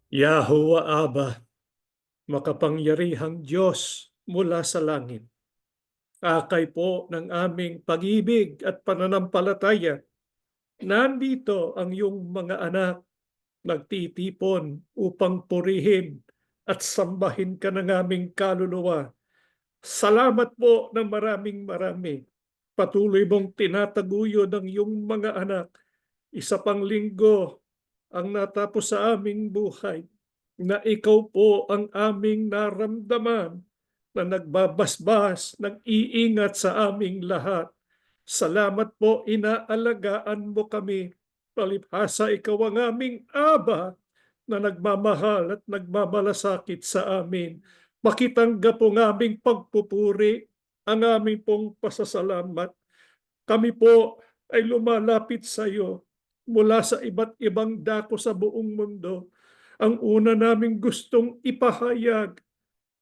Yahuwah Aba, makapangyarihang Diyos mula sa langit, akay po ng aming pag-ibig at pananampalataya, nandito ang iyong mga anak nagtitipon upang purihin at sambahin ka ng aming kaluluwa. Salamat po ng maraming marami. Patuloy mong tinataguyod ang iyong mga anak. Isa pang linggo ang natapos sa aming buhay na ikaw po ang aming naramdaman na nagbabasbas, nag-iingat sa aming lahat. Salamat po, inaalagaan mo kami. Palibhasa ikaw ang aming Aba na nagmamahal at nagmamalasakit sa amin. Makitanggap po ng aming pagpupuri, ang aming pong pasasalamat. Kami po ay lumalapit sa iyo mula sa iba't ibang dako sa buong mundo. Ang una naming gustong ipahayag,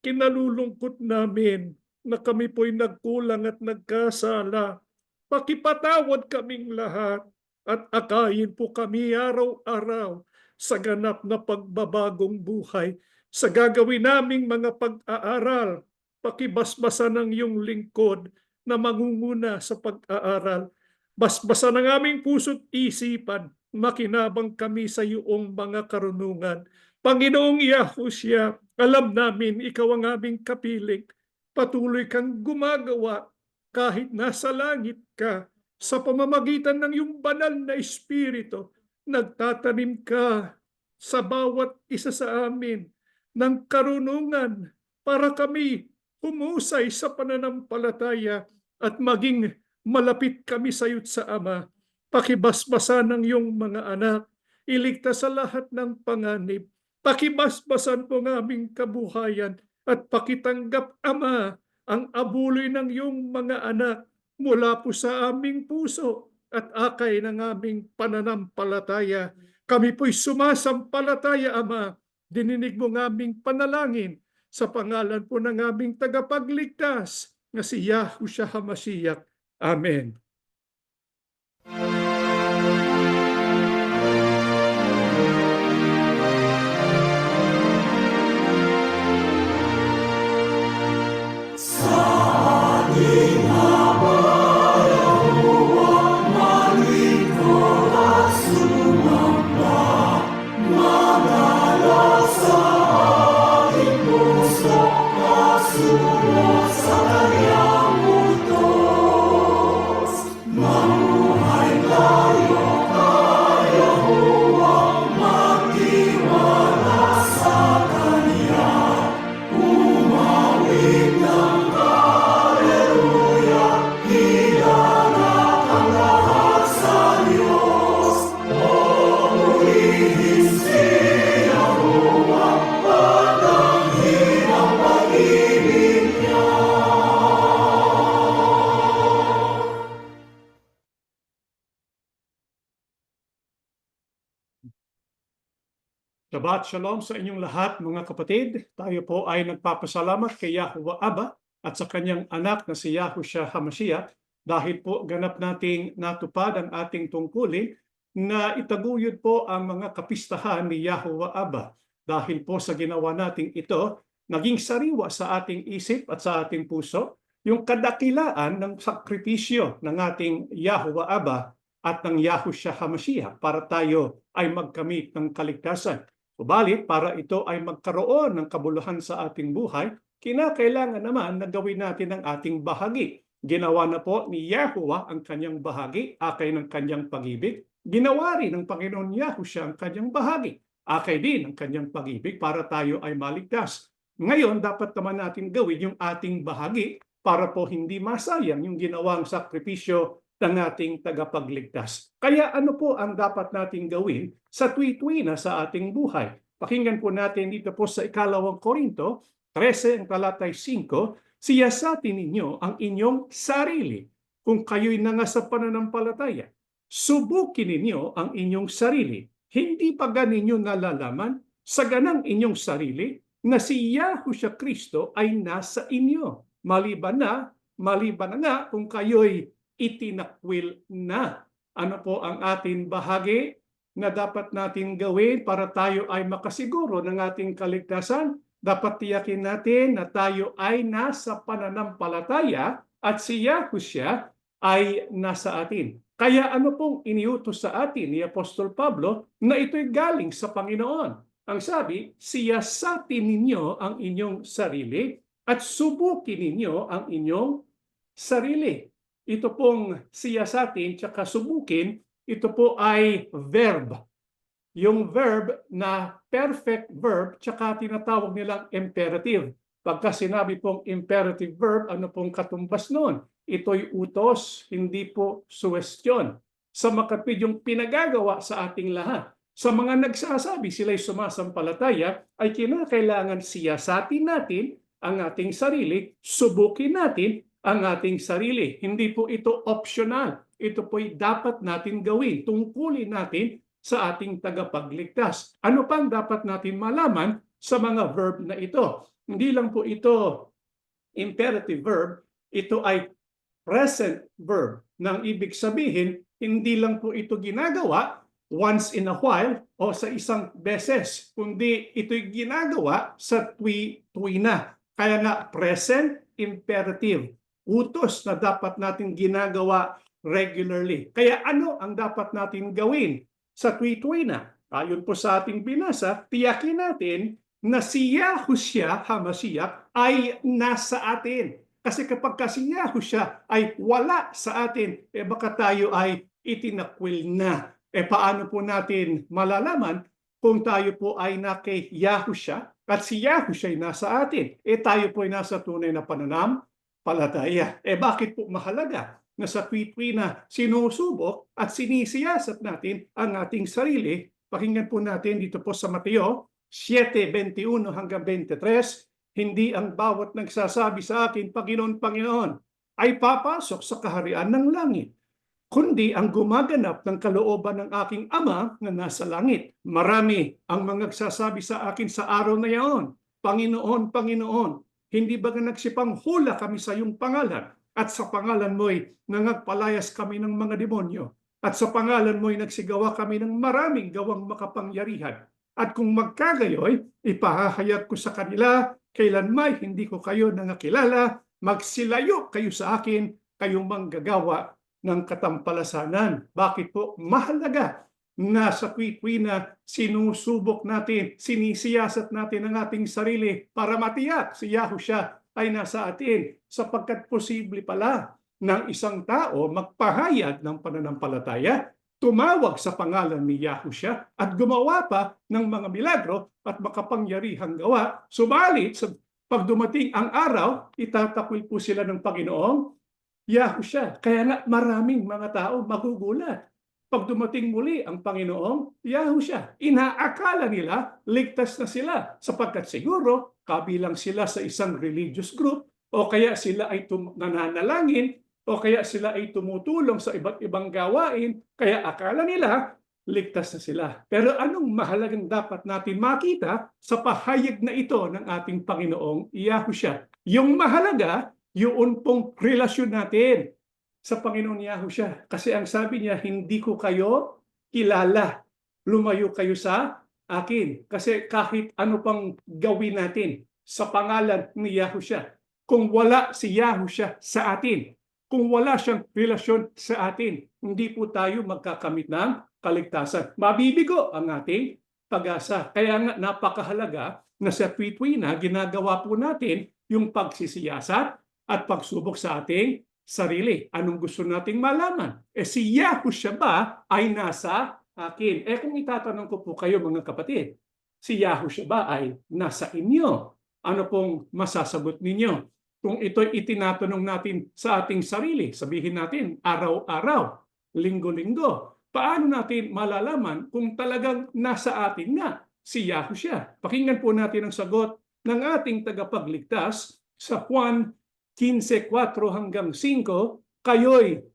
kinalulungkot namin na kami po'y nagkulang at nagkasala. Pakipatawad kaming lahat at akayin po kami araw-araw sa ganap na pagbabagong buhay. Sa gagawin naming mga pag-aaral, pakibasbasan ng iyong lingkod na mangunguna sa pag-aaral. Basbasan ng aming puso't isipan, makinabang kami sa iyong mga karunungan. Panginoong Yahushua, alam namin ikaw ang aming kapiling. Patuloy kang gumagawa kahit nasa langit ka sa pamamagitan ng iyong banal na espiritu. Nagtatanim ka sa bawat isa sa amin ng karunungan para kami humusay sa pananampalataya at maging malapit kami sa iyo't sa Ama. Pakibasbasan ng iyong mga anak, iligtas sa lahat ng panganib. Pakibasbasan po ng aming kabuhayan at pakitanggap, Ama, ang abuloy ng iyong mga anak mula po sa aming puso at akay ng aming pananampalataya. Kami po'y sumasampalataya, Ama. Dininig mo ng aming panalangin sa pangalan po ng aming tagapagligtas na si Yahushua HaMashiach. Amen. Shabbat Shalom sa inyong lahat mga kapatid. Tayo po ay nagpapasalamat kay Yahuwah Aba at sa kanyang anak na si Yahushua HaMashiach dahil po ganap nating natupad ang ating tungkulin na itaguyod po ang mga kapistahan ni Yahuwah Aba. Dahil po sa ginawa nating ito, naging sariwa sa ating isip at sa ating puso yung kadakilaan ng sakripisyo ng ating Yahuwah Aba at ng Yahushua HaMashiach para tayo ay magkamit ng kaligtasan. Subalit, para ito ay magkaroon ng kabuluhan sa ating buhay, kinakailangan naman na gawin natin ang ating bahagi. Ginawa na po ni Yahuwah ang kanyang bahagi, akay ng kanyang pag-ibig. Ginawa rin ng Panginoon Yahushua ang kanyang bahagi, akay din ang kanyang pag-ibig para tayo ay maligtas. Ngayon, dapat naman natin gawin yung ating bahagi para po hindi masayang yung ginawang sakripisyo ng ating tagapagligtas. Kaya ano po ang dapat nating gawin sa tuwi-tuwi na sa ating buhay? Pakinggan po natin dito po sa 2 Korinto 13 ang talatay 5, siyasatin ninyo ang inyong sarili kung kayo'y nangasa pananampalataya. Subukin ninyo ang inyong sarili. Hindi pa ganinyo nalalaman sa ganang inyong sarili na si Yahushua Kristo ay nasa inyo. Maliban na nga kung kayo'y itinakwil na. Ano po ang ating bahagi? na dapat natin gawin para tayo ay makasiguro ng ating kaligtasan? Dapat tiyakin natin na tayo ay nasa pananampalataya at si Yahushua ay nasa atin. Kaya ano pong iniutos sa atin ni Apostol Pablo na ito'y galing sa Panginoon? Ang sabi, siyasatin ninyo ang inyong sarili at subukin ninyo ang inyong sarili. Ito pong siyasatin tsaka subukin, ito po ay verb. Yung verb na perfect verb tsaka tinatawag nilang imperative. Pagka sinabi pong imperative verb, ano pong katumbas noon? Ito'y utos, hindi po suwestyon. Sa makatwid yung pinagagawa sa ating lahat. Sa mga nagsasabi sila'y sumasampalataya, ay kinakailangan siyasatin natin ang ating sarili, subukin natin ang ating sarili. Hindi po ito optional. Ito po'y dapat natin gawin. Tungkulin natin sa ating tagapagligtas. Ano pang dapat natin malaman sa mga verb na ito? Hindi lang po ito imperative verb, ito ay present verb. Nang ibig sabihin, hindi lang po ito ginagawa once in a while o sa isang beses, kundi ito'y ginagawa sa tuwi-tuwina. Kaya nga, present imperative. Utos na dapat natin ginagawa regularly. Kaya ano ang dapat natin gawin sa tuwi-tuwina? Ayon po sa ating binasa, tiyakin natin na si Yahushua HaMashiach ay nasa atin. Kasi kapag si Yahushua ay wala sa atin, baka tayo ay itinakwil na. Paano po natin malalaman kung tayo po ay na kay Yahushua at si Yahushua ay nasa atin? Tayo po ay nasa tunay na pananampalataya. Bakit po mahalaga na sa tuwi-tuwina sinusubok at sinisiyasat natin ang ating sarili? Pakinggan po natin dito po sa Mateo 7:21 hanggang 23, hindi ang bawat nagsasabi sa akin, Panginoon, Panginoon, ay papasok sa kaharian ng langit, kundi ang gumaganap ng kalooban ng aking Ama na nasa langit. Marami ang mga nagsasabi sa akin sa araw na yaon, Panginoon, Panginoon, hindi ba nagsipang hula kami sa iyong pangalan? At sa pangalan mo'y nangagpalayas kami ng mga demonyo. At sa pangalan mo'y nagsigawa kami ng maraming gawang makapangyarihan. At kung magkagayoy, ipahahayag ko sa kanila, kailanmay hindi ko kayo nangakilala, magsilayo kayo sa akin, kayong manggagawa ng katampalasanan. Bakit po mahalaga na sa tuwi-tuwina sinusubok natin, sinisiyasat natin ang ating sarili para matiyak si Yahushua ay nasa atin, sapagkat posible pala ng isang tao magpahayag ng pananampalataya, tumawag sa pangalan ni Yahushua at gumawa pa ng mga milagro at makapangyarihang gawa. Subalit, pag dumating ang araw, itatakwil po sila ng Panginoong Yahushua. Kaya nga maraming mga tao magugulat. Pag dumating muli ang Panginoong Yahushua, inaakala nila ligtas na sila sapagkat siguro kabilang sila sa isang religious group o kaya sila ay nananalangin o kaya sila ay tumutulong sa iba't ibang gawain, kaya akala nila ligtas na sila. Pero anong mahalagang dapat natin makita sa pahayag na ito ng ating Panginoong Yahushua? Yung mahalaga, yun pong relasyon natin sa Panginoon Yahushua. Kasi ang sabi niya, hindi ko kayo kilala. Lumayo kayo sa akin. Kasi kahit ano pang gawin natin sa pangalan ni Yahushua, kung wala si Yahushua sa atin, kung wala siyang relasyon sa atin, hindi po tayo magkakamit ng kaligtasan. Mabibigo ang ating pag-asa. Kaya nga napakahalaga na sa tuwi-tuwina ginagawa po natin yung pagsisiyasat at pagsubok sa ating sarili. Anong gusto nating malaman? Si Yahushua ba ay nasa akin? Kung itatanong ko po kayo mga kapatid, si Yahushua ba ay nasa inyo? Ano pong masasagot ninyo? Kung ito'y itinatanong natin sa ating sarili, sabihin natin araw-araw, linggo-linggo, paano natin malalaman kung talagang nasa atin nga si Yahushua? Pakinggan po natin ang sagot ng ating tagapagligtas sa Juan 15:4 hanggang 5, kayo'y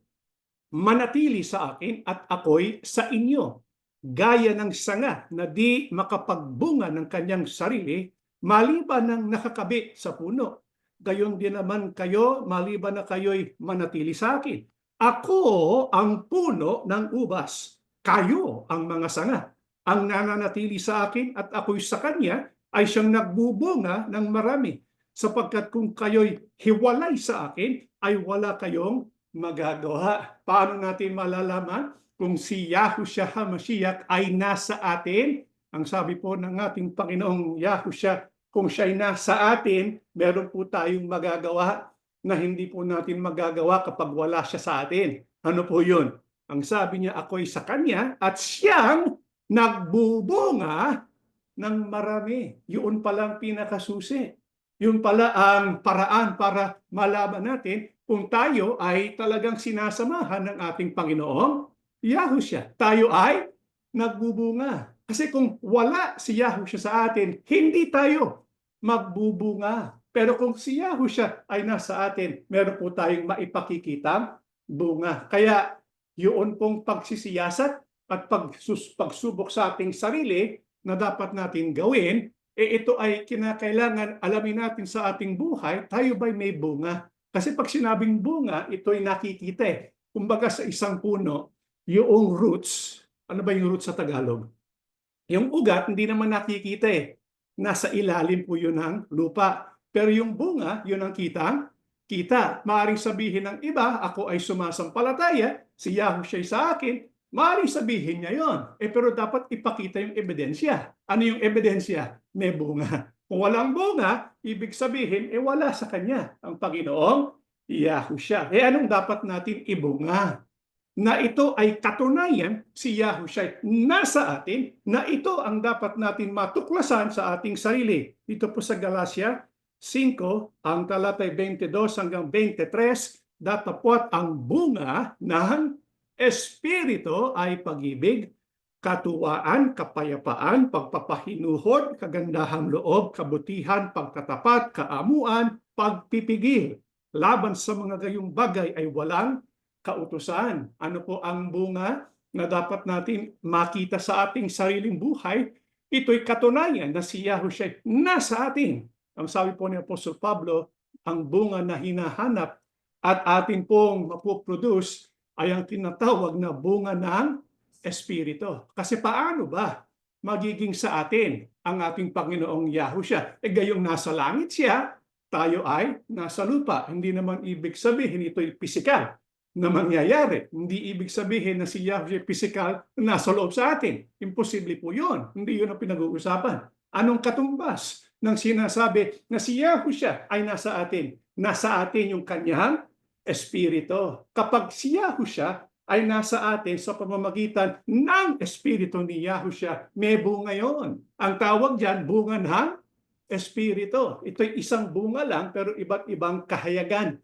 manatili sa akin at ako'y sa inyo. Gaya ng sanga na di makapagbunga ng kanyang sarili, maliban ng nakakabit sa puno. Gayon din naman kayo, maliban na kayo'y manatili sa akin. Ako ang puno ng ubas, kayo ang mga sanga. Ang nananatili sa akin at ako'y sa kanya ay siyang nagbubunga ng marami. Sapagkat kung kayo'y hiwalay sa akin, ay wala kayong magagawa. Paano natin malalaman kung si Yahushua HaMashiach ay nasa atin? Ang sabi po ng ating Panginoong Yahushua, kung siya'y nasa atin, meron po tayong magagawa na hindi po natin magagawa kapag wala siya sa atin. Ano po yun? Ang sabi niya, ako'y sa kanya at siyang nagbubunga ng marami. Yun palang pinakasusi. Yun pala ang paraan para malaman natin kung tayo ay talagang sinasamahan ng ating Panginoong Yahushua. Tayo ay nagbubunga. Kasi kung wala si Yahushua sa atin, hindi tayo magbubunga. Pero kung si Yahushua ay nasa atin, meron po tayong maipakikitang bunga. Kaya yun pong pagsisiyasat at pagsubok sa ating sarili na dapat natin gawin, ito ay kinakailangan alamin natin sa ating buhay, tayo ba'y may bunga? Kasi pag sinabing bunga, ito ay nakikita eh. Kumbaga sa isang puno, yung roots, ano ba yung roots sa Tagalog? Yung ugat, hindi naman nakikita eh. Nasa ilalim po yun ng lupa. Pero yung bunga, yun ang kita. Maaring sabihin ng iba, ako ay sumasampalataya, si Yahushua sa akin, maaring sabihin niya yon. Pero dapat ipakita yung ebidensya. Ano yung ebidensya? May bunga. Kung walang bunga, ibig sabihin, wala sa kanya ang Panginoong Yahushua. Anong dapat natin ibunga? Na ito ay katunayan si Yahushua nasa atin, na ito ang dapat natin matuklasan sa ating sarili. Dito po sa Galatia 5, ang talatay 22 hanggang 23, datapwat ang bunga ng Espiritu ay pag-ibig, katuwaan, kapayapaan, pagpapahinuhod, kagandahang loob, kabutihan, pagtatapat, kaamuan, pagpipigil. Laban sa mga gayong bagay ay walang kautusan. Ano po ang bunga na dapat natin makita sa ating sariling buhay? Ito'y katunayan na si Yahushua nasa atin. Ang sabi po ni Apostol Pablo, ang bunga na hinahanap at atin pong mapuproduce ay ang tinatawag na bunga ng Espiritu. Kasi paano ba magiging sa atin ang ating Panginoong Yahushua? Gayong nasa langit siya, tayo ay nasa lupa. Hindi naman ibig sabihin ito'y pisikal na mangyayari. Hindi ibig sabihin na si Yahushua pisikal nasa loob sa atin. Imposible po yun. Hindi yun ang pinag-uusapan. Anong katumbas ng sinasabi na si Yahushua ay nasa atin? Nasa atin yung kanyang Espiritu. Kapag si Yahushua ay nasa atin sa pamamagitan ng Espiritu ni Yahushua, may bunga yon. Ang tawag dyan, bunga ng Espiritu. Ito'y isang bunga lang pero iba't ibang kahayagan.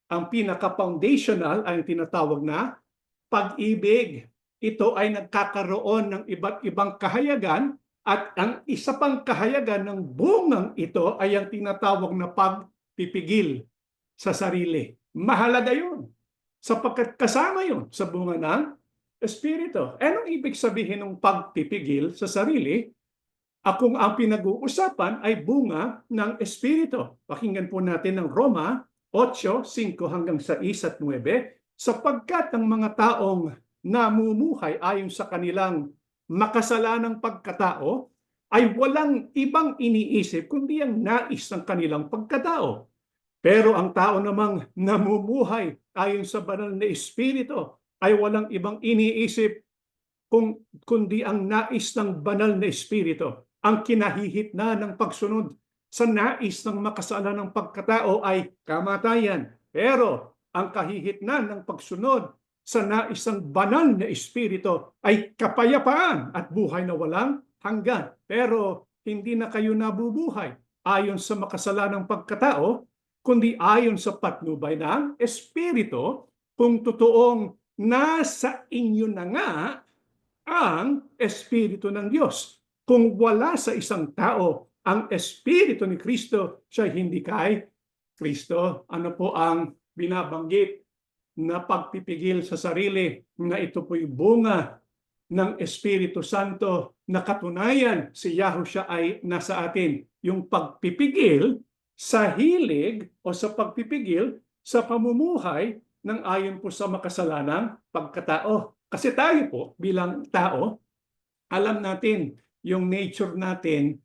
Ang pinaka-foundational ay tinatawag na pag-ibig. Ito ay nagkakaroon ng iba't ibang kahayagan at ang isa pang kahayagan ng bungang ito ay ang tinatawag na pagpipigil sa sarili. Mahalaga yun sapagkat kasama yun sa bunga ng Espiritu. Anong ibig sabihin ng pagpipigil sa sarili? Kung ang pinag-uusapan ay bunga ng Espiritu. Pakinggan po natin ng Roma 8:5 hanggang 6 at 9, sapagkat ang mga taong namumuhay ayon sa kanilang makasalanang pagkatao ay walang ibang iniisip kundi ang nais ng kanilang pagkatao. Pero ang tao namang namumuhay ayon sa banal na Espiritu ay walang ibang iniisip kundi ang nais ng banal na Espiritu. Ang kinahihitna ng pagsunod sa nais ng makasalanang pagkatao ay kamatayan. Pero ang kahihitnan ng pagsunod sa nais ng banal na Espiritu ay kapayapaan at buhay na walang hanggan. Pero hindi na kayo nabubuhay ayon sa makasalanang pagkatao, kundi ayon sa patnubay ng Espiritu, kung totoong nasa inyo na nga ang Espiritu ng Diyos. Kung wala sa isang tao ang Espiritu ni Kristo, siya hindi kay Kristo. Ano po ang binabanggit na pagpipigil sa sarili? Na ito po'y bunga ng Espiritu Santo na katunayan si Yahushua ay nasa atin. Yung pagpipigil sa hilig o sa pagpipigil sa pamumuhay ng ayon po sa makasalanang pagkatao. Kasi tayo po bilang tao, alam natin yung nature natin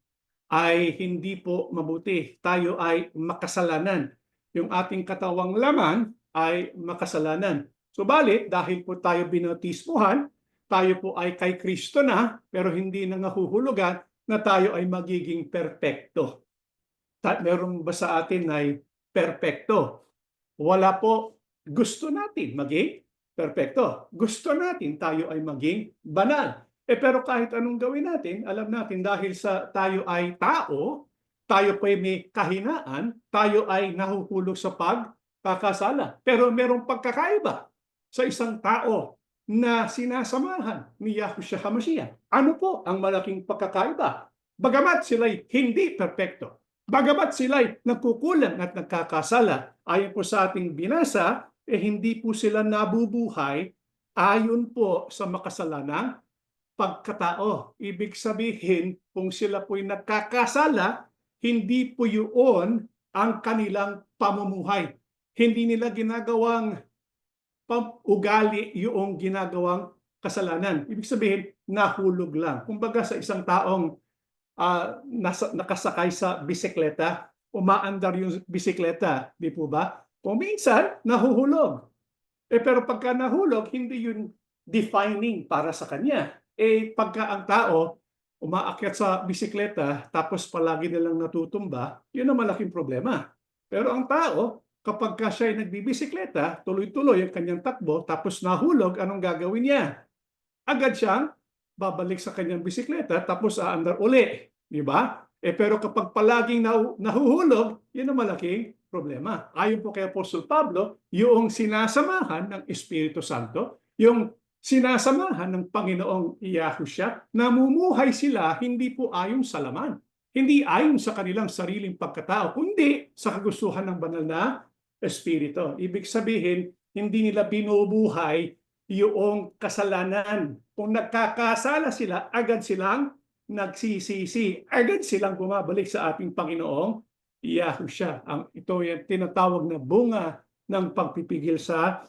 ay hindi po mabuti. Tayo ay makasalanan. Yung ating katawang laman ay makasalanan. Subalit, dahil po tayo binautismuhan, tayo po ay kay Kristo na, pero hindi na nahuhulugan na tayo ay magiging perpekto. Meron ba sa atin ay perpekto? Wala po. Gusto natin maging perpekto. Gusto natin tayo ay maging banal. Pero kahit anong gawin natin, alam natin dahil sa tayo ay tao, tayo pa may kahinaan, tayo ay nahuhulog sa pagkakasala. Pero merong pagkakaiba sa isang tao na sinasamahan ni Yahushua HaMashiach. Ano po ang malaking pagkakaiba? Bagamat sila'y hindi perpekto, bagamat sila'y nagkukulang at nagkakasala, ayon po sa ating binasa, hindi po sila nabubuhay ayon po sa makasalanang pagkatao. Ibig sabihin, kung sila po'y nagkakasala, hindi po yun ang kanilang pamumuhay. Hindi nila ginagawang ugali yung ginagawang kasalanan. Ibig sabihin, nahulog lang. Kumbaga sa isang taong nakasakay sa bisikleta, umaandar yung bisikleta, di po ba? Kung minsan, nahuhulog. Pero pagka nahulog, hindi yun defining para sa kanya. Pagka ang tao umaakyat sa bisikleta tapos palagi nilang natutumba, yun ang malaking problema. Pero ang tao, kapag ka siya ay nagbibisikleta, tuloy-tuloy ang kanyang takbo, tapos nahulog, anong gagawin niya? Agad siyang babalik sa kanyang bisikleta tapos aandar uli, di ba? Pero kapag palaging nahuhulog, yun ang malaking problema. Ayon po kay Apostol Pablo, yung sinasamahan ng Espiritu Santo, yung sinasamahan ng Panginoong Yahushua, namumuhay sila hindi po ayon sa laman, hindi ayon sa kanilang sariling pagkatao, kundi sa kagustuhan ng banal na Espiritu. Ibig sabihin, hindi nila binubuhay yung kasalanan. Kung nagkakasala sila, agad silang nagsisisi. Agad silang bumabalik sa ating Panginoong Yahushua. Ito yung tinatawag na bunga ng pagpipigil sa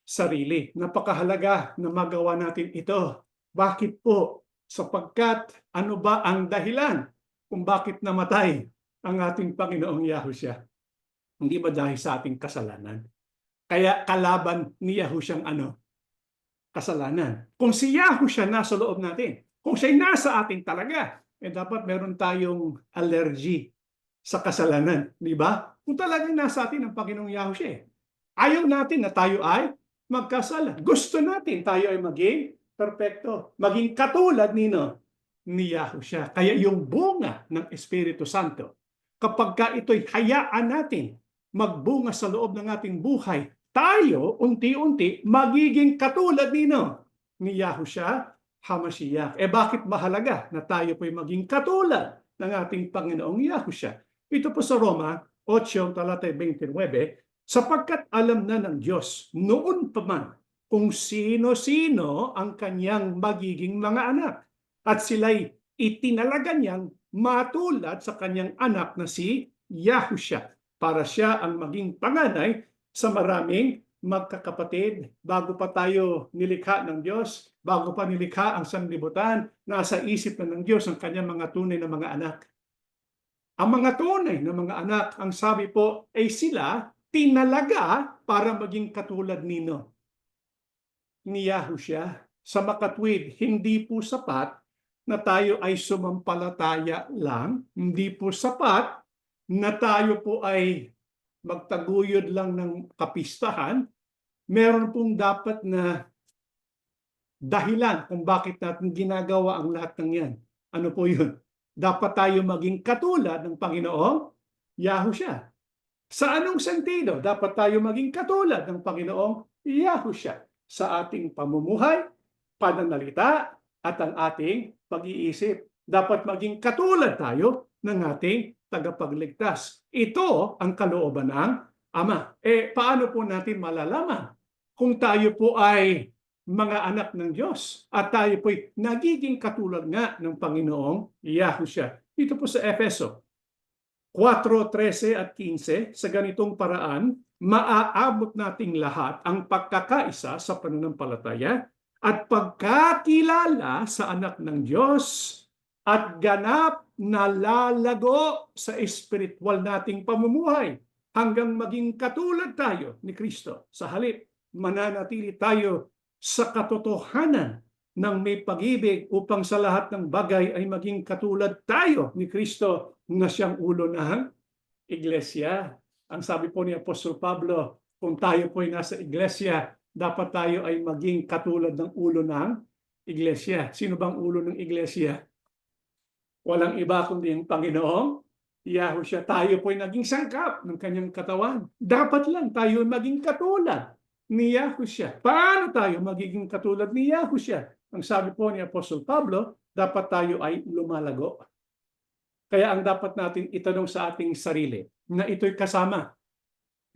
sarili. Napakahalaga na magawa natin ito. Bakit po? Sapagkat ano ba ang dahilan kung bakit namatay ang ating Panginoong Yahushua? Hindi ba dahil sa ating kasalanan? Kaya kalaban ni Yahushua ang kasalanan. Kung si Yahushua nasa loob natin, kung siya'y nasa atin talaga, dapat meron tayong allergy sa kasalanan, di ba? Kung talagang nasa atin ang Panginoong Yahushua, ayaw natin na tayo ay magkasala. Gusto natin tayo ay maging perpekto, maging katulad ni Yahushua. Kaya yung bunga ng Espiritu Santo, kapag ka ito'y hayaan natin magbunga sa loob ng ating buhay, tayo unti-unti magiging katulad ni Yahushua HaMashiach. Bakit mahalaga na tayo po'y maging katulad ng ating Panginoong Yahushua? Ito po sa Roma 8, talatay 29, sapagkat alam na ng Diyos noon pa man kung sino-sino ang kanyang magiging mga anak, at sila'y itinalaga niyang matulad sa kanyang anak na si Yahushua, para siya ang maging panganay sa maraming magkakapatid. Bago pa tayo nilikha ng Diyos, bago pa nilikha ang sanlibutan, nasa isip na ng Diyos ang kanyang mga tunay na mga anak. Ang mga tunay na mga anak, ang sabi po, ay sila tinalaga para maging katulad ni Yahushua. Sa makatwid, hindi po sapat na tayo ay sumampalataya lang, hindi po sapat na tayo po ay magtaguyod lang ng kapistahan. Meron pong dapat na dahilan kung bakit natin ginagawa ang lahat ng yan. Ano po yun? Dapat tayo maging katulad ng Panginoong Yahushua. Sa anong sentido dapat tayo maging katulad ng Panginoong Yahushua? Sa ating pamumuhay, pananalita, at ang ating pag-iisip. Dapat maging katulad tayo ng ating tagapagligtas. Ito ang kalooban ng Ama. Paano po natin malalaman kung tayo po ay mga anak ng Diyos at tayo po'y nagiging katulad nga ng Panginoong Yahushua? Dito po sa Efeso 4:13 at 15, sa ganitong paraan, maaabot nating lahat ang pagkakaisa sa pananampalataya at pagkakilala sa anak ng Diyos at ganap na lalago sa espiritual nating pamumuhay hanggang maging katulad tayo ni Kristo. Sa halip, mananatili tayo sa katotohanan ng may pag-ibig upang sa lahat ng bagay ay maging katulad tayo ni Kristo na siyang ulo ng iglesia. Ang sabi po ni Apostol Pablo, kung tayo po ay nasa iglesia, dapat tayo ay maging katulad ng ulo ng iglesia. Sino bang ulo ng iglesia? Walang iba kundi ang Panginoong Yahushua. Tayo po ay naging sangkap ng kanyang katawan. Dapat lang tayo maging katulad ni Yahushua. Paano tayo magiging katulad ni Yahushua? Ang sabi po ni Apostol Pablo, dapat tayo ay lumalago. Kaya ang dapat natin itanong sa ating sarili na ito'y kasama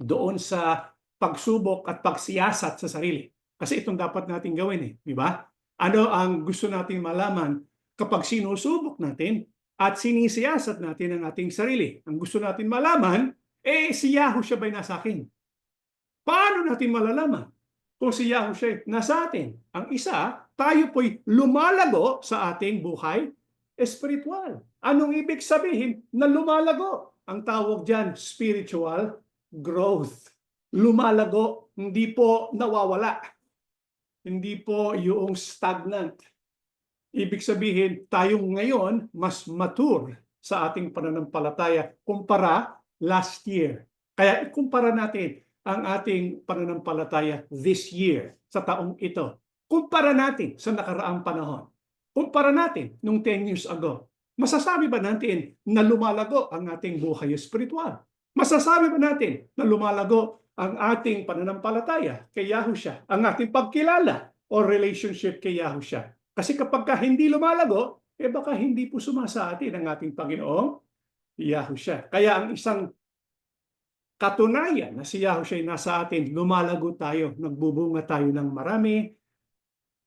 doon sa pagsubok at pagsiyasat sa sarili. Kasi itong dapat natin gawin di ba? Ano ang gusto natin malaman kapag sinusubok natin at sinisiyasat natin ang ating sarili? Ang gusto natin malaman, si Yahushua ba'y nasa akin? Paano natin malalaman kung si Yahushua nasa atin? Ang isa, tayo po'y lumalago sa ating buhay espiritual. Anong ibig sabihin na lumalago? Ang tawag dyan, spiritual growth. Lumalago, hindi po nawawala. Hindi po yung stagnant. Ibig sabihin, tayong ngayon mas mature sa ating pananampalataya kumpara last year. Kaya ikumpara natin ang ating pananampalataya this year, sa taong ito. Kumpara natin sa nakaraang panahon. Kumpara natin nung 10 years ago. Masasabi ba natin na lumalago ang ating buhay espiritual? Masasabi ba natin na lumalago ang ating pananampalataya kay Yahushua, ang ating pagkilala o relationship kay Yahushua? Kasi kapag hindi lumalago, baka hindi po sumasa atin ang ating Panginoong Yahushua. Kaya ang isang katunayan na si Yahushua ay nasa atin, lumalago tayo, nagbubunga tayo ng marami,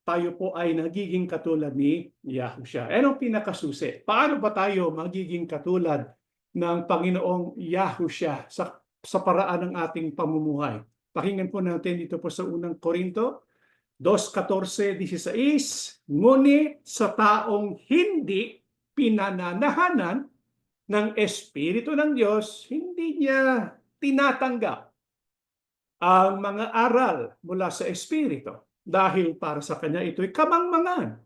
tayo po ay nagiging katulad ni Yahushua. Anong pinakasusi? Paano ba tayo magiging katulad ng Panginoong Yahushua sa paraan ng ating pamumuhay? Pakinggan po natin dito po sa unang Korinto 2:14-16. Ngunit sa taong hindi pinananahanan ng Espiritu ng Diyos, hindi niya tinatanggap ang mga aral mula sa Espiritu dahil para sa kanya ito'y kamangmangan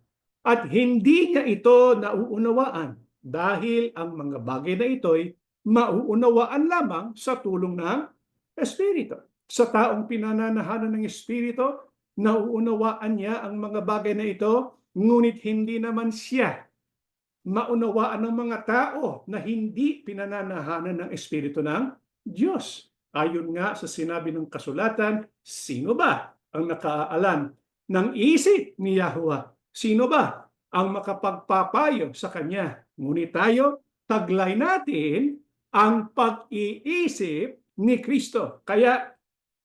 at hindi niya ito nauunawaan dahil ang mga bagay na ito'y mauunawaan lamang sa tulong ng Espiritu. Sa taong pinananahanan ng Espiritu, nauunawaan niya ang mga bagay na ito, ngunit hindi naman siya maunawaan ng mga tao na hindi pinananahanan ng Espiritu ng Diyos. Ayon nga sa sinabi ng kasulatan, sino ba ang nakaalam ng isip ni Yahuwah? Sino ba ang makapagpapayo sa Kanya? Ngunit tayo, taglay natin ang pag-iisip ni Kristo. Kaya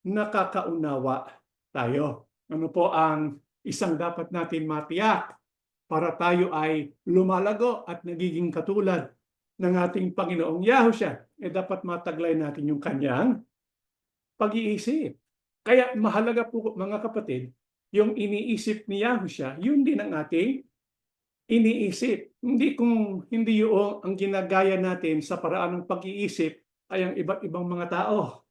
nakakaunawa tayo. Ano po ang isang dapat natin matiyak para tayo ay lumalago at nagiging katulad ng ating Panginoong Yahushua? Dapat mataglay natin yung Kanyang pag-iisip. Kaya mahalaga po mga kapatid, yung iniisip ni Yahushua, yun din ang ating iniisip. Hindi yung ang ginagaya natin sa paraan ng pag-iisip ay ang iba't ibang mga tao.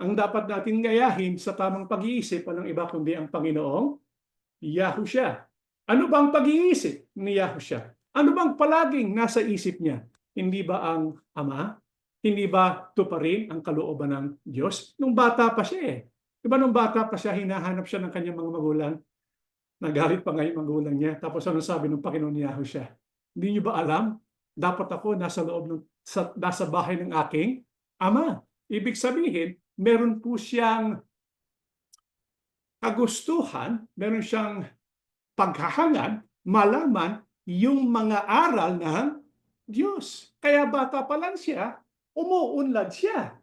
Ang dapat natin gayahin sa tamang pag-iisip walang iba kundi ang Panginoong Yahushua. Ano ba ang pag-iisip ni Yahushua? Ano bang palaging nasa isip niya? Hindi ba ang Ama? Hindi ba tuparin ang kalooban ng Diyos? Nung bata pa siya Diba nung bata pa siya, hinahanap siya ng kanyang mga magulang? Nagalit pa nga yung magulang niya. Tapos ano sabi ng Panginoon Yahushua? Hindi niyo ba alam? Dapat ako nasa bahay ng aking Ama. Ibig sabihin, meron po siyang kagustuhan, meron siyang paghahangad, malaman yung mga aral ng Diyos. Kaya bata pa lang siya, umuunlad siya.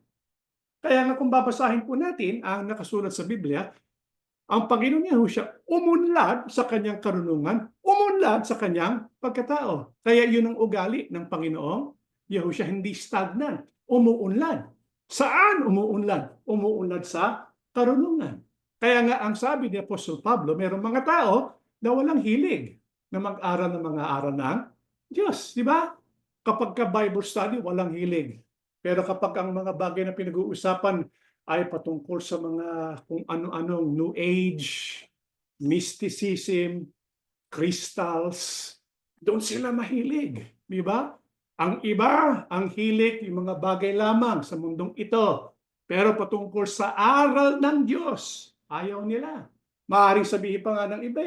Kaya nga kung babasahin po natin ang nakasulat sa Biblia, ang Panginoon Yahushua umunlad sa kanyang karunungan, umunlad sa kanyang pagkatao. Kaya yun ang ugali ng Panginoong Yahushua, hindi stagnant, umuunlad. Saan umuunlad? Umuunlad sa karunungan. Kaya nga ang sabi ni Apostol Pablo, mayroong mga tao na walang hilig na mag-aral ng mga aral ng Diyos. Di ba? Kapag ka Bible study, walang hilig. Pero kapag ang mga bagay na pinag-uusapan ay patungkol sa mga kung ano-anong New Age, mysticism, crystals, doon sila mahilig. Di ba? Ang iba, ang hilig, yung mga bagay lamang sa mundong ito. Pero patungkol sa aral ng Diyos, ayaw nila. Maaaring sabihin pa nga ng iba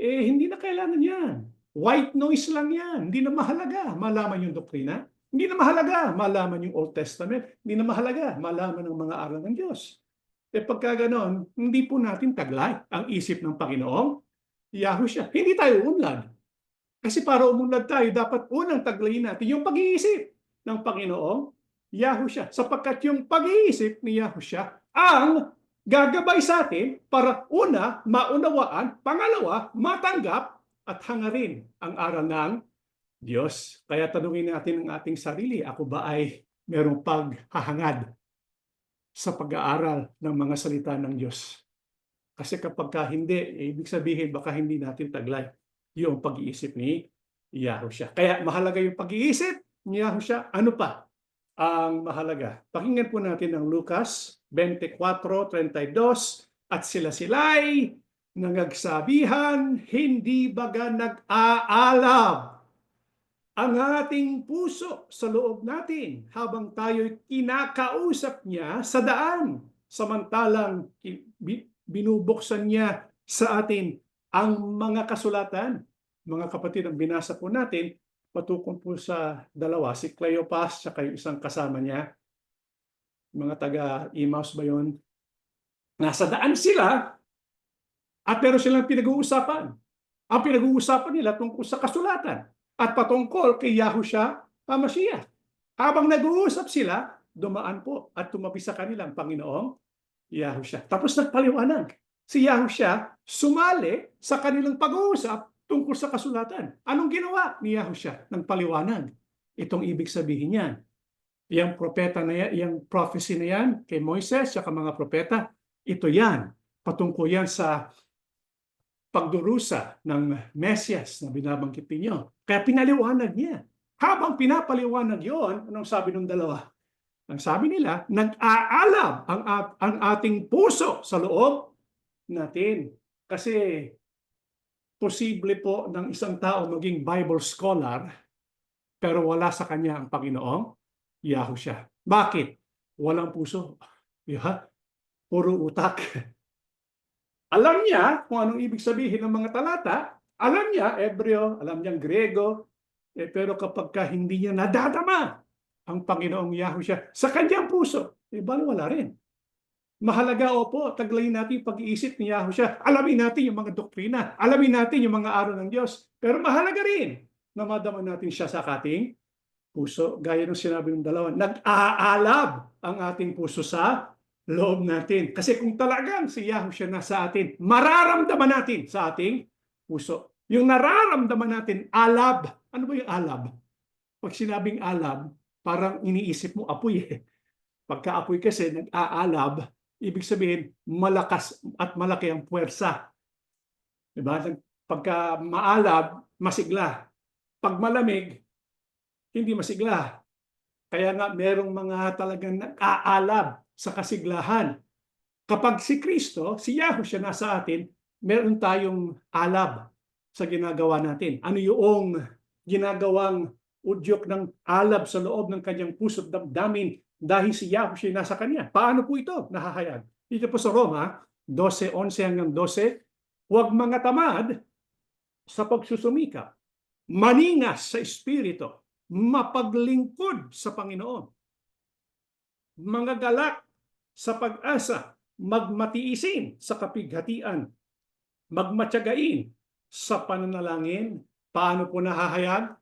hindi na kailangan yan. White noise lang yan. Hindi na mahalaga malaman yung doktrina. Hindi na mahalaga malaman yung Old Testament. Hindi na mahalaga malaman ng mga aral ng Diyos. Pagka ganon, hindi po natin taglay ang isip ng Panginoong Yahushua. Hindi tayo unlad. Kasi para umunlad tayo, dapat unang taglayin natin yung pag-iisip ng Panginoong Yahushua. Sapagkat yung pag-iisip ni Yahushua ang gagabay sa atin para una, maunawaan, pangalawa, matanggap at hangarin ang aral ng Diyos. Kaya tanungin natin ang ating sarili, ako ba ay merong paghahangad sa pag-aaral ng mga salita ng Diyos? Kasi kapag hindi, ibig sabihin baka hindi natin taglay yung pag-iisip ni Yahushua. Kaya mahalaga yung pag-iisip ni Yahushua. Ano pa ang mahalaga? Pakinggan po natin ang Lucas 24:32. At sila-sila'y nangagsabihan, hindi baga nag-aalab ang ating puso sa loob natin habang tayo'y kinakausap niya sa daan. Samantalang binubuksan niya sa atin ang mga kasulatan. Mga kapatid, ang binasa po natin patungkol po sa dalawa, si Cleopas at yung isang kasama niya, mga taga-Emmaus ba yun? Nasa daan sila at meron silang pinag-uusapan. Ang pinag-uusapan nila tungkol sa kasulatan at patungkol kay Yahushua HaMashiach. Habang nag-uusap sila, dumaan po at tumabi sa kanilang Panginoong Yahushua. Tapos nagpaliwanag. Si Yahushua sumali sa kanilang pag-uusap tungkol sa kasulatan. Anong ginawa ni Yahushua? Nagpaliwanag. Itong ibig sabihin niyan. Yung propeta na yan, yung prophecy na yan kay Moises at mga propeta, ito yan. Patungkol yan sa pagdurusa ng Mesias na binabanggit ninyo. Kaya pinaliwanag niya. Habang pinapaliwanag yon, anong sabi ng dalawa? Ang sabi nila, nag-aalab ang ating puso sa loob natin. Kasi posible po ng isang tao maging Bible scholar pero wala sa kanya ang Panginoong Yahushua. Bakit? Walang puso. Yeah. Puro utak. Alam niya kung anong ibig sabihin ng mga talata. Alam niya Hebreo, alam niya Grego. Pero kapag hindi niya nadadama ang Panginoong Yahushua sa kanyang puso, wala rin. Mahalaga po, taglayin natin yung pag-iisip ni Yahushua. Alamin natin yung mga doktrina. Alamin natin yung mga aral ng Diyos. Pero mahalaga rin na madama natin siya sa ating puso. Gaya ng sinabi ng dalawa, nag-aalab ang ating puso sa loob natin. Kasi kung talagang si Yahushua nasa atin, mararamdaman natin sa ating puso. Yung nararamdaman natin, alab. Ano ba yung alab? Pag sinabing alab, parang iniisip mo apoy eh. Pagka-apoy kasi nag-aalab, ibig sabihin malakas at malaki ang puwersa. Diba? Pagka maalab, masigla. Pag malamig, hindi masigla. Kaya nga merong mga talagang nag-aalab sa kasiglahan. Kapag si Kristo, si Yahushua nasa atin, meron tayong alab sa ginagawa natin. Ano yung ginagawang udyok ng alab sa loob ng kanyang puso't damdamin dahil si Yahushua nasa kanya? Paano po ito nahahayag? Dito po sa Roma 12:11 hanggang 12, huwag mga tamad sa pagsusumikap, maningas sa espiritu, mapaglingkod sa Panginoon, mga galak sa pag-asa, magmatiisin sa kapighatian, magmatyagain sa pananalangin. Paano po nahahayag?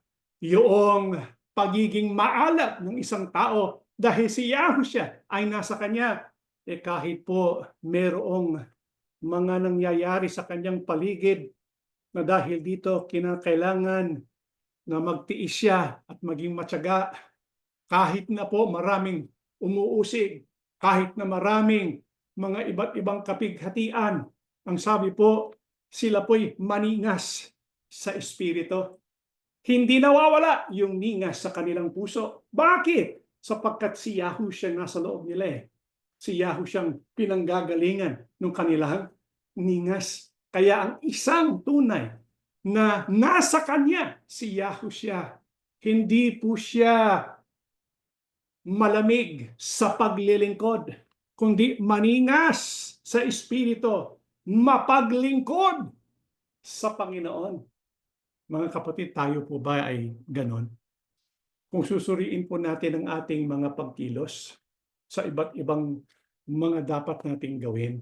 Yung pagiging maalab ng isang tao dahil si Yahushua ay nasa kanya. Kahit po merong mga nangyayari sa kanyang paligid na dahil dito kinakailangan na magtiis siya at maging matyaga. Kahit na po maraming umuusig, kahit na maraming mga iba't ibang kapighatian. Ang sabi po, sila po'y maningas sa espiritu. Hindi nawawala yung ningas sa kanilang puso. Bakit? Sapagkat si Yahushua nasa loob nila eh. Si Yahushua ang pinanggagalingan ng kanilang ningas. Kaya ang isang tunay na nasa kanya si Yahushua, hindi po siya malamig sa paglilingkod, kundi maningas sa espiritu, mapaglingkod sa Panginoon. Mga kapatid, tayo po ba ay ganon? Kung susuriin po natin ang ating mga pagkilos sa iba't ibang mga dapat nating gawin,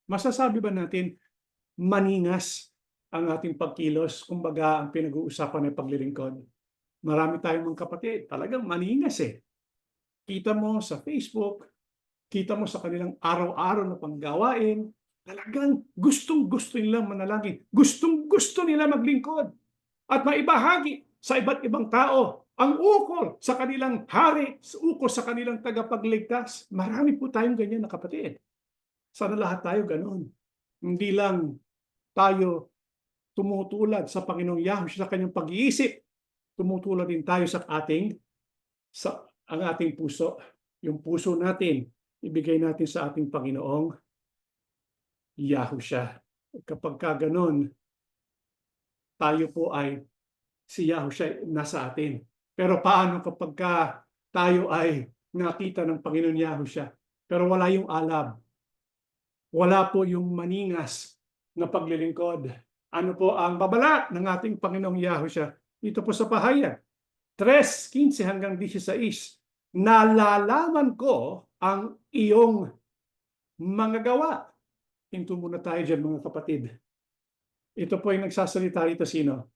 masasabi ba natin maningas ang ating pagkilos? Kumbaga, ang pinag-uusapan ay paglilingkod. Marami tayong mga kapatid, talagang maningas eh. Kita mo sa Facebook, kita mo sa kanilang araw-araw na panggawain, talagang gustong-gusto nilang manalangin, gustong-gusto nila maglingkod at maibahagi sa iba't ibang tao ang ukol sa kanilang hari, ukol sa kanilang tagapagligtas. Marami po tayong ganyan na kapatid. Sana lahat tayo ganon. Hindi lang tayo tumutulad sa Panginoong Yahushua sa kanyang pag-iisip, tumutulad din tayo ang ating puso. Yung puso natin, ibigay natin sa ating Panginoong Yahushua. Kapag ka ganon, tayo po ay si Yahushua nasa atin. Pero paano kapag ka tayo ay nakita ng Panginoon Yahushua, pero wala yung alab, wala po yung maningas na paglilingkod? Ano po ang babala ng ating Panginoong Yahushua? Dito po sa pahayag 3:15 hanggang 16, nalalaman ko ang iyong mga gawa. Hinto muna tayo dyan mga kapatid. Ito po ay nagsasalita rito sino?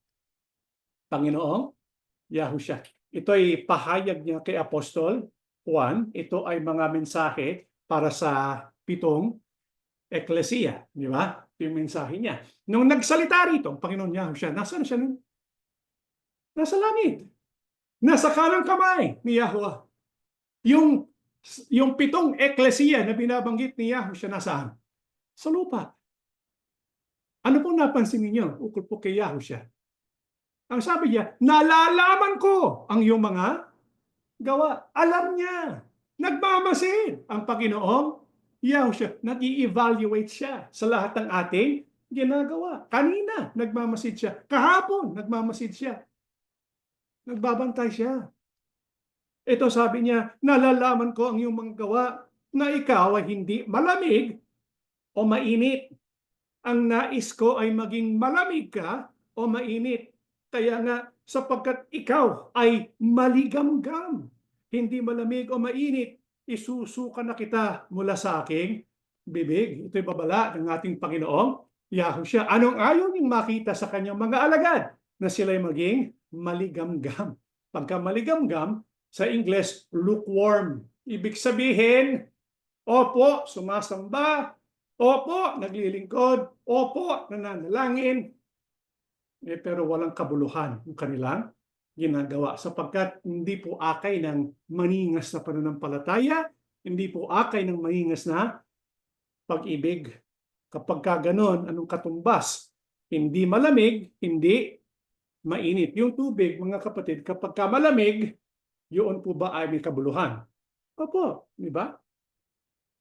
Panginoong Yahushua. Ito ay pahayag niya kay Apostol Juan. Ito ay mga mensahe para sa 7 eklesiya. Di ba? Ito yung mensahe niya. Nung nagsalita rito, ang Panginoon Yahushua, nasaan siya nun? Nasa langit. Nasa kanang kamay ni Yahuwah. Yung 7 eklesiya na binabanggit ni Yahushua, nasaan? Sa lupa. Ano pong napansin ninyo ukol po kay Yahushua? Ang sabi niya, nalalaman ko ang iyong mga gawa. Alam niya. Nagmamasid ang Panginoong Yahushua. Nag-i-evaluate siya sa lahat ng ating ginagawa. Kanina, nagmamasid siya. Kahapon, nagmamasid siya. Nagbabantay siya. Ito sabi niya, nalalaman ko ang iyong mga gawa na ikaw ay hindi malamig o mainit. Ang nais ko ay maging malamig ka o mainit. Kaya nga, sapagkat ikaw ay maligamgam, hindi malamig o mainit, isusuka na kita mula sa aking bibig. Ito'y babala ng ating Panginoong Yahushua. Anong ayaw niyong makita sa kanyang mga alagad? Na sila'y maging maligamgam. Pagka maligamgam, sa English, lukewarm. Ibig sabihin, opo, sumasamba, opo, naglilingkod, opo, nananalangin, pero walang kabuluhan yung kanilang ginagawa. Sapagkat hindi po akay ng maningas na pananampalataya, hindi po akay ng maningas na pag-ibig. Kapag ka ganon, anong katumbas? Hindi malamig, hindi mainit. Yung tubig, mga kapatid, kapag ka malamig, yun po ba ay may kabuluhan? Opo, di ba?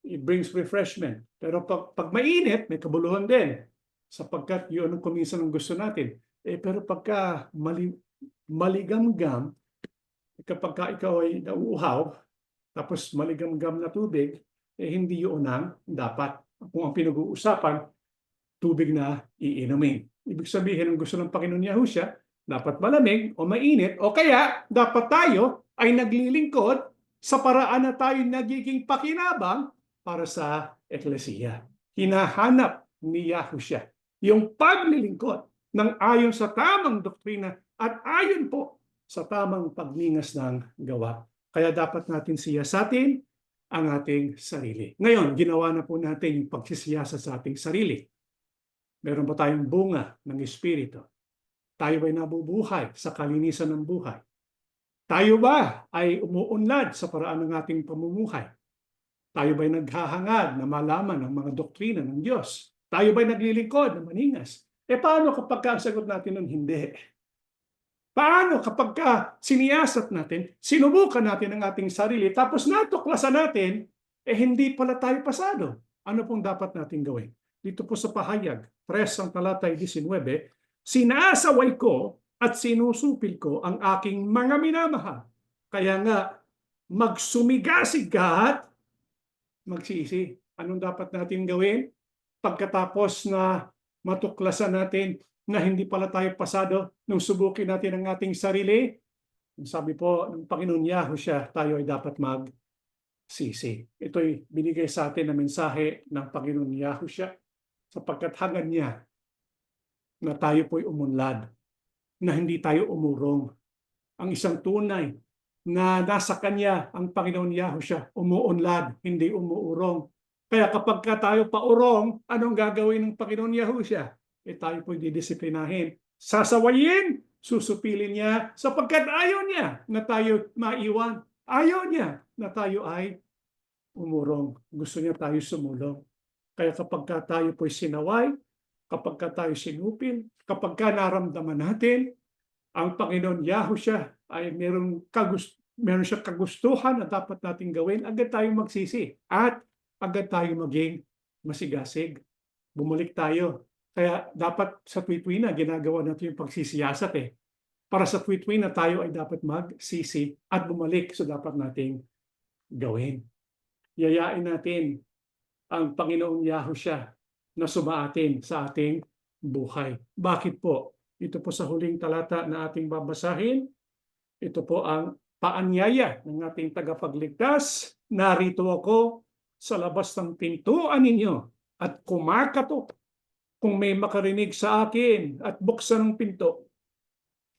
It brings refreshment. Pero pag mainit, may kabuluhan din. Sapagkat yun ang kuminsan ang gusto natin. Pero pagka maligamgam, kapag ka ikaw ay nauuhaw, tapos maligamgam na tubig, hindi yun ang dapat. Kung ang pinag-uusapan, tubig na iinumin. Ibig sabihin, ang gusto ng Panginoon Yahushua, dapat malamig o mainit, o kaya dapat tayo ay naglilingkod sa paraan na tayo nagiging pakinabang para sa eklesiya. Hinahanap ni Yahushua yung paglilingkod ng ayon sa tamang doktrina at ayon po sa tamang pagningas ng gawa. Kaya dapat natin siyasatin ang ating sarili. Ngayon, ginawa na po natin yung pagsisiyasa sa ating sarili. Meron pa tayong bunga ng Espiritu. Tayo ba'y nabubuhay sa kalinisan ng buhay? Tayo ba ay umuunlad sa paraan ng ating pamumuhay? Tayo ba'y naghahangad na malaman ang mga doktrina ng Diyos? Tayo ba'y naglilingkod na maningas? Paano kapag ang sagot natin nun hindi? Paano kapag siniyasat natin, sinubukan natin ang ating sarili, tapos natuklasan natin, hindi pala tayo pasado? Ano pong dapat natin gawin? Dito po sa pahayag, 3 ang talatay 19, sinaasaway ko at sinusupil ko ang aking mga minamahal. Kaya nga, magsumigasig ka at magsisi. Anong dapat natin gawin? Pagkatapos na matuklasan natin na hindi pala tayo pasado nung subukin natin ang ating sarili, sabi po ng Panginoon Yahushua, tayo ay dapat magsisi. Ito'y binigay sa atin na mensahe ng Panginoon Yahushua sapagkat hangad niya na tayo po'y umunlad, na hindi tayo umurong. Ang isang tunay na nasa Kanya, ang Panginoon Yahushua, umuunlad, hindi umuurong. Kaya kapag tayo paurong, anong gagawin ng Panginoon Yahushua? Tayo po'y didisiplinahin. Sasawayin, susupilin niya, sapagkat ayaw niya na tayo maiwan. Ayaw niya na tayo ay umurong. Gusto niya tayo sumulong. Kaya kapag tayo po'y sinaway, kapag tayo sinupil, kapag naramdaman natin, ang Panginoon Yahushua ay meron siyang kagustuhan na dapat nating gawin, agad tayong magsisi at agad tayong maging masigasig. Bumalik tayo. Kaya dapat sa tuwi-tuwi na ginagawa natin yung pagsisiyasat para sa tuwi-tuwi na tayo ay dapat magsisi at bumalik sa dapat nating gawin. Yayain natin ang Panginoong Yahushua na sumaatin sa ating buhay. Bakit po? Ito po sa huling talata na ating babasahin. Ito po ang paanyaya ng ating tagapagligtas. Narito ako sa labas ng pintuan ninyo at kumakatok. Kung may makarinig sa akin at buksan ng pinto,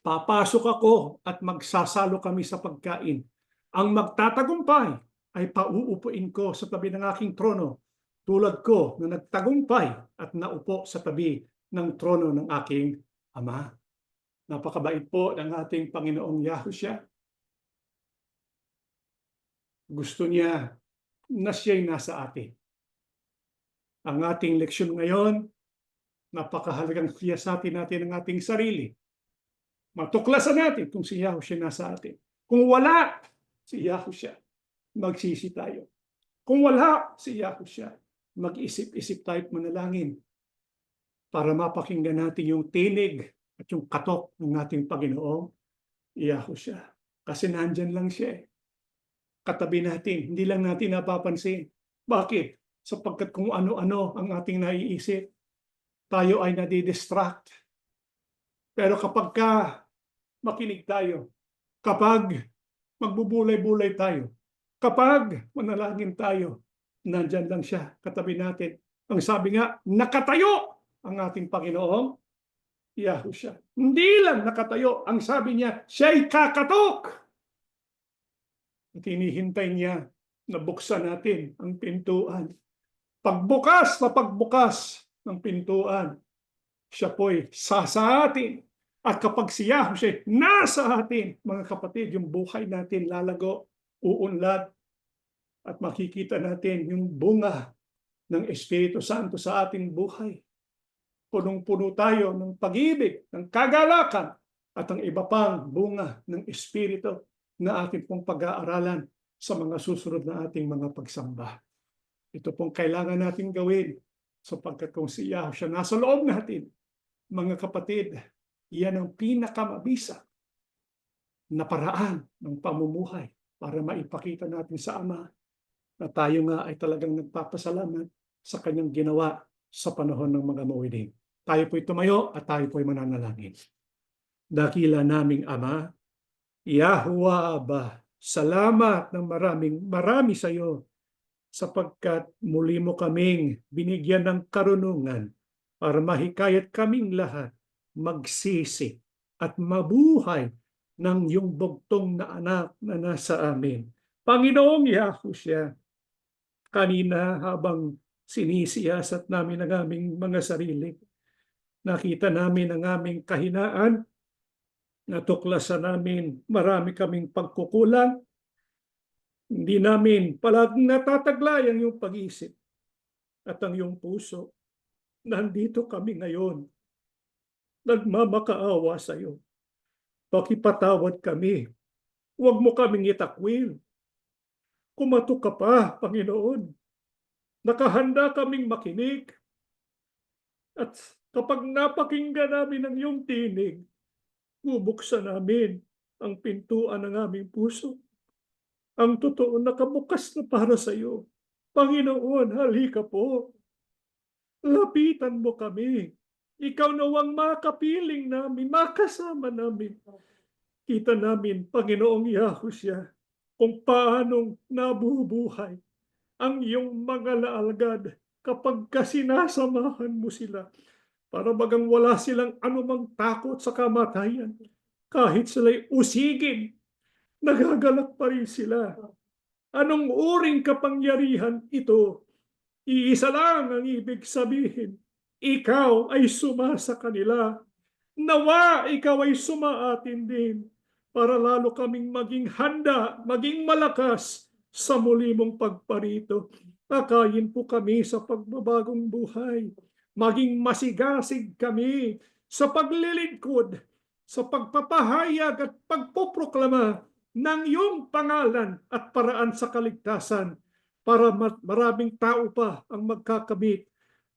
papasok ako at magsasalo kami sa pagkain. Ang magtatagumpay ay pauupuin ko sa tabi ng aking trono, tulad ko na nagtagumpay at naupo sa tabi ng trono ng aking Ama. Napakabait po ng ating Panginoong Yahushua. Gusto niya na siya'y nasa atin. Ang ating leksyon ngayon, napakahalagang siyasatin natin ang ating sarili. Matuklasan natin kung si Yahushua nasa atin. Kung wala si Yahushua, magsisi tayo. Kung wala si Yahushua, mag-isip-isip tayo at manalangin para mapakinggan natin yung tinig at yung katok ng ating Panginoong Yahushua. Kasi nandyan lang siya. Katabi natin, hindi lang natin napapansin. Bakit? Sapagkat kung ano-ano ang ating naiisip, tayo ay nadidistract. Pero kapag makinig tayo, kapag magbubulay-bulay tayo, kapag manalangin tayo, nandyan lang siya, katabi natin. Ang sabi nga, nakatayo ang ating Panginoong Yahushua. Hindi lang nakatayo, ang sabi niya, siya'y kakatok. At hinihintay niya na buksan natin ang pintuan. Pagbukas na pagbukas ng pintuan, siya po'y sasa atin. At kapag si Yahushua nasa atin, mga kapatid, yung buhay natin lalago, uunlad, at makikita natin yung bunga ng Espiritu Santo sa ating buhay. Punong-puno tayo ng pag-ibig, ng kagalakan, at ang iba pang bunga ng Espiritu na ating pong pag-aaralan sa mga susunod na ating mga pagsamba. Ito pong kailangan natin gawin sapagkat kung si Yahushua nasa loob natin, mga kapatid, yan ang pinakamabisa na paraan ng pamumuhay para maipakita natin sa Ama na tayo nga ay talagang nagpapasalamat sa kanyang ginawa sa panahon ng mga mauwiling. Tayo po'y tumayo at tayo po'y mananalangin. Dakila naming Ama, Yahuwah Abba, salamat ng marami sa iyo sapagkat muli mo kaming binigyan ng karunungan para mahikayat kaming lahat magsisi at mabuhay ng iyong bugtong na anak na nasa amin. Panginoong Yahushua, kanina habang sinisiyasat namin ang aming mga sarili, nakita namin ang aming kahinaan, natuklasan namin marami kaming pagkukulang, Hindi namin palaging natataglay ang iyong pag-iisip at ang iyong puso. Nandito kami ngayon, nagmamakaawa sa iyo. Pakipatawad kami. Huwag mo kaming itakwil. Kumatok ka pa, Panginoon. Nakahanda kaming makinig. At kapag napakinggan namin ang iyong tinig, bubuksan namin ang pintuan ng aming puso. Ang totoo nakabukas na para sa iyo. Panginoon, halika po. Lapitan mo kami. Ikaw nawang makapiling namin, makasama namin. Kita namin, Panginoong Yahushua, kung paanong nabubuhay ang iyong mga laalagad kapag kasinasamahan mo sila para bagang wala silang anumang takot sa kamatayan. Kahit sila'y usigin, nagagalak pa rin sila. Anong uring kapangyarihan ito? Iisa lang ang ibig sabihin. Ikaw ay suma sa kanila. Nawa ikaw ay sumaatin din para lalo kaming maging handa, maging malakas sa muli mong pagparito. Akayin po kami sa pagbabagong buhay. Maging masigasig kami sa paglilingkod, sa pagpapahayag at pagpoproklama ng iyong pangalan at paraan sa kaligtasan para maraming tao pa ang magkakamit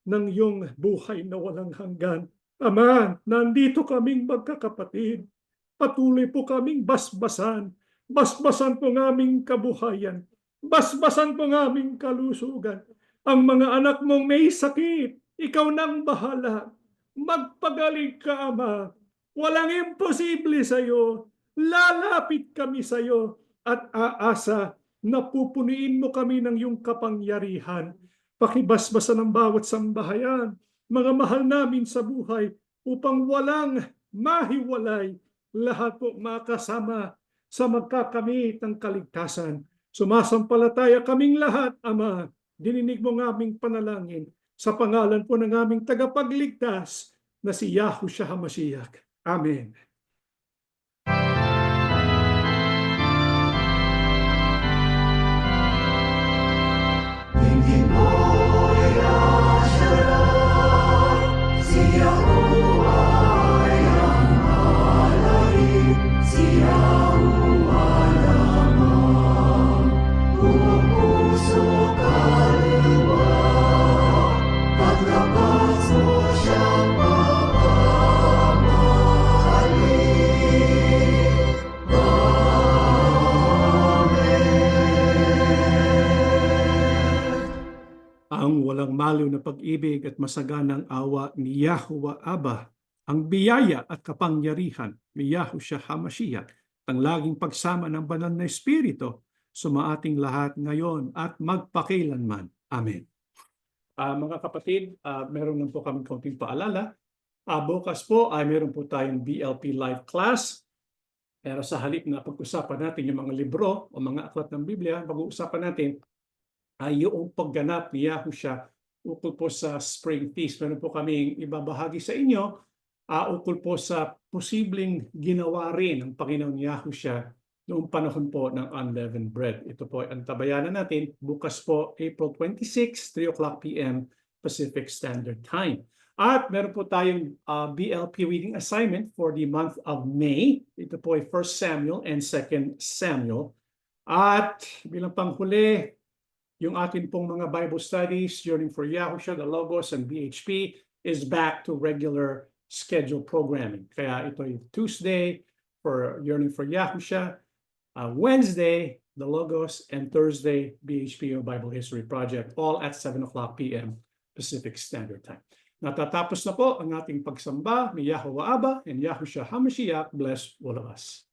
ng iyong buhay na walang hanggan. Ama, nandito kaming magkakapatid. Patuloy po kaming basbasan. Basbasan po ng aming kabuhayan. Basbasan po ng aming kalusugan. Ang mga anak mong may sakit, ikaw nang bahala. Magpagaling ka, Ama. Walang imposible sa iyo. Lalapit kami sa iyo at aasa na pupuniin mo kami ng iyong kapangyarihan. Pakibasbasan ang bawat sambahayan, mga mahal namin sa buhay, upang walang mahiwalay, lahat po makasama sa magkakamit ng kaligtasan. Sumasampalataya kaming lahat, Ama. Dininig mo ng aming panalangin sa pangalan po ng aming tagapagligtas na si Yahushua HaMashiach. Amen. Ang walang maliw na pag-ibig at masaganang awa ni Yahuwah Abba, ang biyaya at kapangyarihan ni Yahushua HaMashiach, ang laging pagsama ng banal na Espiritu, sumaating lahat ngayon at magpakilanman. Amen. Mga kapatid, meron lang po kami konting paalala. Bukas po ay meron po tayong BLP Live Class. Pero sa halip na pag-usapan natin yung mga libro o mga aklat ng Biblia, pag-uusapan natin ay yung pagganap ni Yahushua ukol po sa Spring Feast. Meron po kaming ibabahagi sa inyo ukol po sa posibleng ginawa rin ng Panginoon Yahushua noong panahon po ng unleavened bread. Ito po ay antabayanan natin bukas po April 26, 3 o'clock p.m. Pacific Standard Time. At meron po tayong BLP reading assignment for the month of May. Ito po ay 1 Samuel and 2 Samuel. At bilang panghuli, yung atin pong mga Bible studies, Yearning for Yahushua, the Logos, and BHP is back to regular scheduled programming. Kaya ito ay Tuesday for Yearning for Yahushua, Wednesday, the Logos, and Thursday, BHP or Bible History Project, all at 7 o'clock p.m. Pacific Standard Time. Natatapos na po ang ating pagsamba ni Yahuwah Abba and Yahushua HaMashiach. Bless all of us.